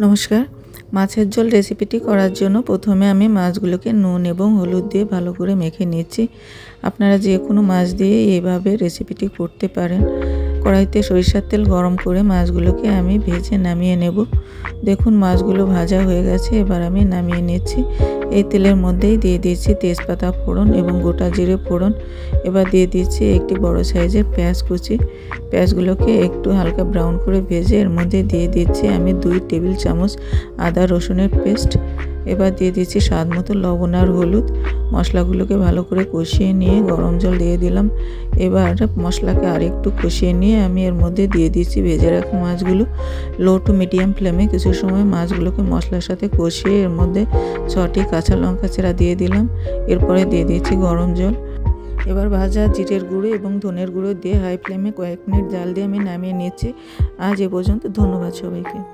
নমস্কার। মাছের ঝোল রেসিপিটি করার জন্য প্রথমে আমি মাছগুলোকে নুন এবং হলুদ দিয়ে ভালো করে মেখে নিচ্ছি। আপনারা যে কোনো মাছ দিয়ে এইভাবে রেসিপিটি করতে পারেন। কড়াইতে সরিষার তেল গরম করে মাছগুলোকে আমি ভেজে নামিয়ে নেব। দেখুন মাছগুলো ভাজা হয়ে গেছে, এবার আমি নামিয়ে নিচ্ছি। এই তেলের মধ্যেই দিয়ে দিচ্ছি তেজপাতা ফোড়ন এবং গোটা জিরে ফোড়ন। এবার দিয়ে দিচ্ছি একটি বড় সাইজের পেঁয়াজ কুচি। পেঁয়াজগুলোকে একটু হালকা ব্রাউন করে ভেজে এর মধ্যে দিয়ে দিচ্ছি আমি 2 টেবিল চামচ আদা রসুনের পেস্ট। এবার দিয়ে দিচ্ছি স্বাদ মতো লবণ আর হলুদ। মশলাগুলোকে ভালো করে কষিয়ে নিয়ে গরম জল দিয়ে দিলাম। এবার মশলাকে আরেকটু কষিয়ে নিয়ে আমি এর মধ্যে দিয়ে দিচ্ছি ভেজে রাখা মাছগুলো। লো টু মিডিয়াম ফ্লেমে কিছু সময় মাছগুলোকে মশলার সাথে কষিয়ে এর মধ্যে 6টি কাঁচা লঙ্কা চেরা দিয়ে দিলাম। এরপরে দিয়ে দিচ্ছি গরম জল। এবার ভাজা জিরের গুঁড়ো এবং ধনের গুঁড়ো দিয়ে হাই ফ্লেমে কয়েক মিনিট জাল দিয়ে আমি নামিয়ে নিচ্ছি। আজ এ পর্যন্ত। ধন্যবাদ সবাইকে।